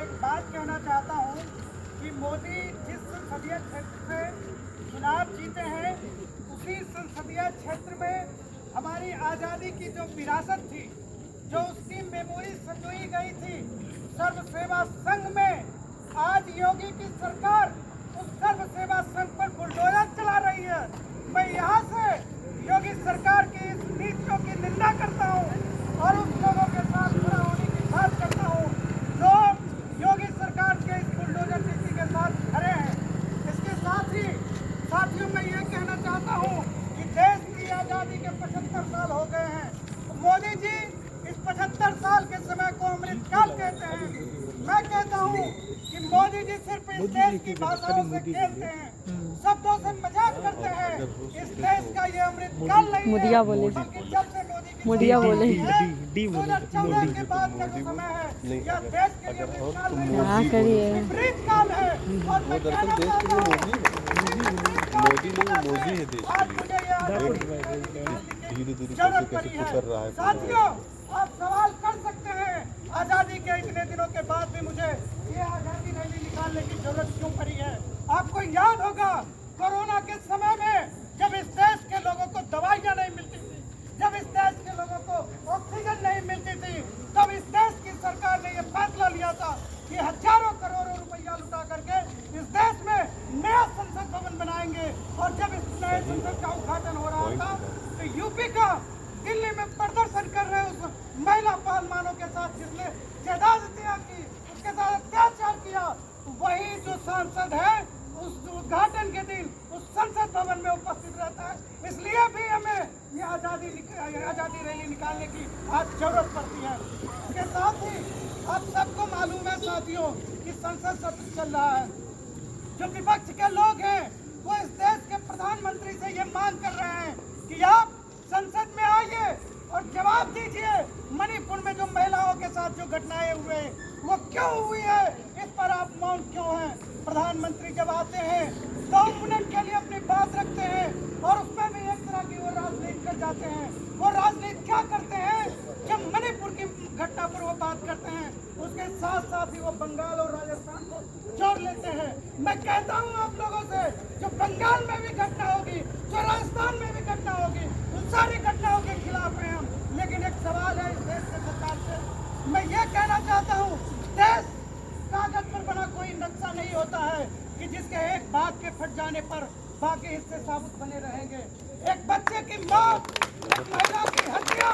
एक बात कहना चाहता हूँ कि मोदी जिस संसदीय क्षेत्र से चुनाव जीते हैं उसी संसदीय क्षेत्र में हमारी आज़ादी की जो विरासत थी, जो उसकी मेमोरी संजोई गई थी सर्व सेवा संघ में, आज योगी की सरकार उस सर्व सेवा संघ पर बुलडोजर चला रही है। मैं यहाँ से योगी सरकार की इस नीतियों की निंदा करता हूँ और उस लोगों के साथ खड़ा होने की बात करता हूँ जो योगी सरकार के इस बुलडोजर नीति के साथ खड़े हैं। इसके साथ ही साथियों मैं ये कहना चाहता हूँ कि देश की आज़ादी के 75 साल हो गए हैं। मोदी जी इस 75 साल के समय को अमृतकाल कहते हैं। मैं कहता हूँ कि मोदी जी सिर्फ इस देश की भाषाओं से खेलते हैं, शब्दों से मजाक करते हैं। इस देश का ये अमृतकाल नहीं है, बल्कि जब से मोदिया बोले 2014 के बाद का जो समय है यह देश के लिए अमृतकाल नहीं है, विपरीत काल है। और मैं कहना चाहता हूँ मोदी है देश के लिए धीरे जरूरत पड़ी है। साथियों आप सवाल कर सकते हैं आज़ादी के इतने दिनों के बाद भी मुझे ये आज़ादी रैली निकालने की जरूरत क्यों पड़ी है। आपको याद होगा कोरोना के समय में जब इस देश के लोगों को दवाइयाँ नहीं मिलती थी, जब इस देश के लोगों को ऑक्सीजन नहीं मिलती थी, तब इस देश की सरकार ने यह फैसला लिया था कि हजारों करोड़ों रुपया लुटा करके इस देश में नया संसद भवन बनाएंगे। और जब इस नए संसद का उद्घाटन हो रहा था तो यूपी का दिल्ली में प्रदर्शन कर रहे उस महिला पालमानों के साथ जिसने जायदाद की, उसके साथ अत्याचार किया, वही जो सांसद है उस उद्घाटन के दिन उस संसद भवन में उपस्थित रहता है। इसलिए भी हमें ये आज़ादी रैली निकालने की आज जरूरत पड़ती है। इसके साथ ही आप सबको मालूम है साथियों कि संसद सत्र चल रहा है। जो विपक्ष के लोग हैं वो इस देश के प्रधानमंत्री से ये मांग कर रहे हैं कि आप संसद में आइए और जवाब दीजिए मणिपुर में जो महिलाओं के साथ जो घटनाएं हुए वो क्यों हुई है, इस पर आप मौन क्यों हैं। प्रधानमंत्री जब आते हैं 2 मिनट के लिए अपनी बात रखते हैं और उसमें भी एक तरह की वो राजनीति कर जाते हैं। वो राजनीति क्या करते हैं, जब मणिपुर की घटना पर वो बात करते हैं उसके साथ साथ ही वो बंगाल और राजस्थान को जोड़ लेते हैं। मैं कहता हूँ आप लोगों से जो बंगाल में भी घटना होगी, जो राजस्थान में भी घटना होगी, उन सारी घटनाओं के खिलाफ हैं हम। लेकिन एक सवाल है इस देश के सरकार से, मैं ये कहना चाहता हूँ देश कागज पर बना कोई नक्शा नहीं होता है कि जिसके एक भाग के फट जाने पर बाकी हिस्से साबुत बने रहेंगे। एक बच्चे की मौत, एक महिला की हत्या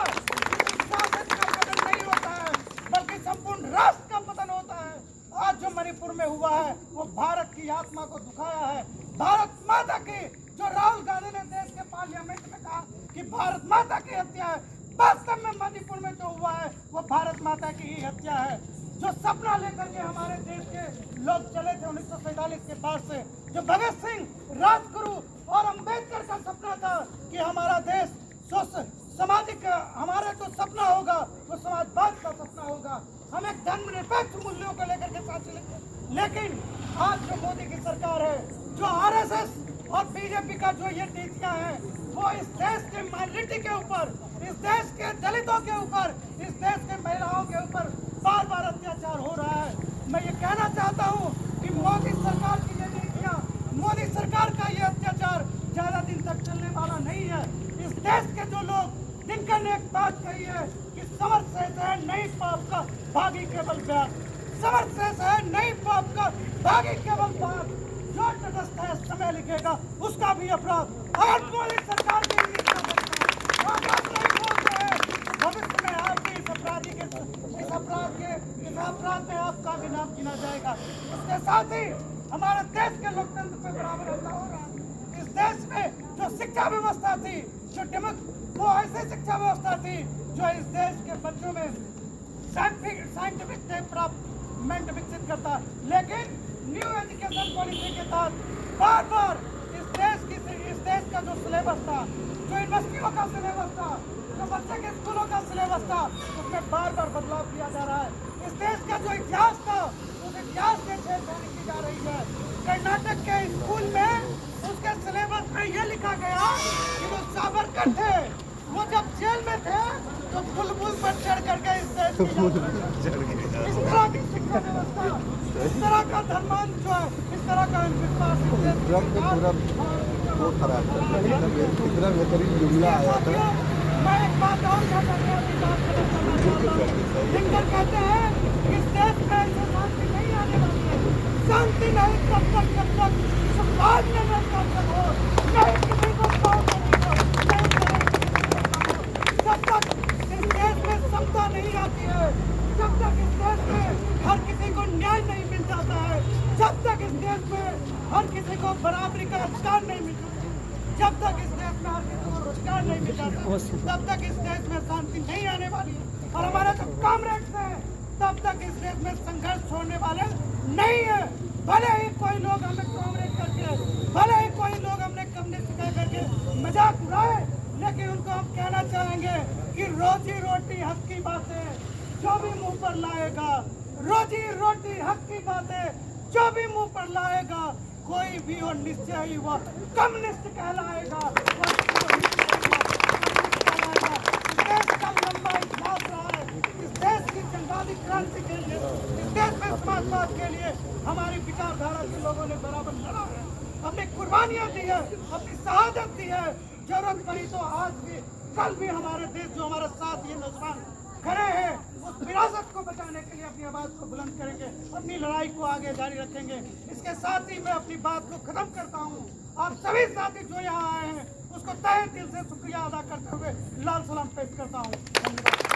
शासन का पतन नहीं होता है बल्कि संपूर्ण राष्ट्र का पतन होता है। आज जो मणिपुर में हुआ है वो भारत की आत्मा को दुखाया है। भारत माता की, जो राहुल गांधी ने देश के पार्लियामेंट में कहा कि भारत माता की हत्या है, वास्तव में मणिपुर में जो हुआ है वो भारत माता की ही हत्या है। जो सपना लेकर के हमारे देश के लोग चले थे 1947 के बाद से, जो भगत सिंह, राजगुरु और अंबेडकर का सपना था कि हमारा देश सामाजिक, हमारा जो सपना होगा वो समाजवाद का सपना होगा, हम एक धर्मनिरपेक्ष मूल्यों को लेकर के साथ चलेंगे। लेकिन आज जो मोदी की सरकार है, जो आरएसएस और बीजेपी का जो ये नीतियां हैं वो इस देश के माइनॉरिटी के ऊपर, इस देश के दलितों के ऊपर, इस देश के महिलाओं के ऊपर बार बार अत्याचार हो रहा है। मैं ये कहना चाहता हूँ कि मोदी सरकार की ये नीतियाँ, मोदी सरकार का ये अत्याचार ज्यादा दिन तक चलने वाला नहीं है। इस देश के जो लोग जिनकर ने एक बात कही है कि समर्थ शेष है नहीं पाप का भागी केवल व्यास, समर्थ शेष है नहीं पाप का भागी केवल व्यास, जो तटस्थ है समय लिखेगा उसका भी अपराध। अगर मोदी सरकार की नीतियाँ भविष्य में आप भी इस अपराध में आपका भी नाम गिना जाएगा। इसके साथ ही हमारे देश के लोकतंत्र पे बराबर हमला हो रहा है। इस देश में जो शिक्षा व्यवस्था थी, वो ऐसी शिक्षा व्यवस्था थी जो इस देश के बच्चों में साइंटिफिक डेवलपमेंट विकसित करता, लेकिन न्यू एजुकेशन पॉलिसी के तहत बार बार इस देश का जो सिलेबस था, जो यूनिवर्सिटियों का सिलेबस था, जो बच्चे के स्कूलों का सिलेबस था, उसमें बार बार बदलाव किया जा रहा है। इस देश का जो इतिहास था उस इतिहास में छेड़छाड़ की जा रही है। कर्नाटक के स्कूल में उसके सिलेबस में ये लिखा गया कि वो सावरकर थे, वो जब जेल में थे तो बुलबुल पर चढ़ करके इस देश की इस तरह की शिक्षा व्यवस्था धर्मांध जो है इस तरह का विश्वास ड्रम पे पूरा वो खराब कर दिया। इतना बेहतरीन जुमला आया था। मैं एक बात और कहता हूं, लिखकर कहते हैं कि इस देश में ऐसे शांति नहीं आने वाली है। शांति नहीं तब तक जब तक समाज में नहीं शासन हो, नहीं किसी को पाँव देने को, नहीं जब तक इस देश में समता नहीं आती है, जब तक इस देश में हर किसी को न्याय नहीं मिल जाता है, जब तक इस देश में हर किसी को बराबरी का अधिकार नहीं मिल जाता, जब तक इस देश में हर किसी को रोजगार नहीं मिल जाता, तब तक इस देश में शांति नहीं आने वाली है। और हमारे जो कॉमरेड्स हैं तब तक इस देश में संघर्ष छोड़ने वाले नहीं है। भले ही कोई लोग हमें कॉमरेड करके, भले ही कोई लोग हमने कम्युनिस्ट कह करके मजाक उड़ाए, लेकिन उनको हम कहना चाहेंगे कि रोजी रोटी हक की बातें जो भी मुंह पर लाएगा, रोजी रोटी हक की बातें जो भी मुंह पर लाएगा, कोई भी हो निश्चय ही वह कम्युनिस्ट कहलाएगा। देश का लंबा इतिहास रहा है। इस देश की जंगाली क्रांति के लिए, इस देश में समाजवाद के लिए हमारी विचारधारा के लोगों ने बराबर लड़ा है, अपनी कुर्बानियां दी है, अपनी शहादत दी है। जरूरत पड़ी तो आज भी कल भी हमारे देश जो हमारे साथ ये नौजवान खड़े हैं उस विरासत को बचाने के लिए अपनी आवाज को बुलंद करेंगे, अपनी लड़ाई को आगे जारी रखेंगे। इसके साथ ही मैं अपनी बात को खत्म करता हूँ। आप सभी साथी जो यहाँ आए हैं उसको तहे दिल से शुक्रिया अदा करते हुए लाल सलाम पेश करता हूँ। धन्यवाद।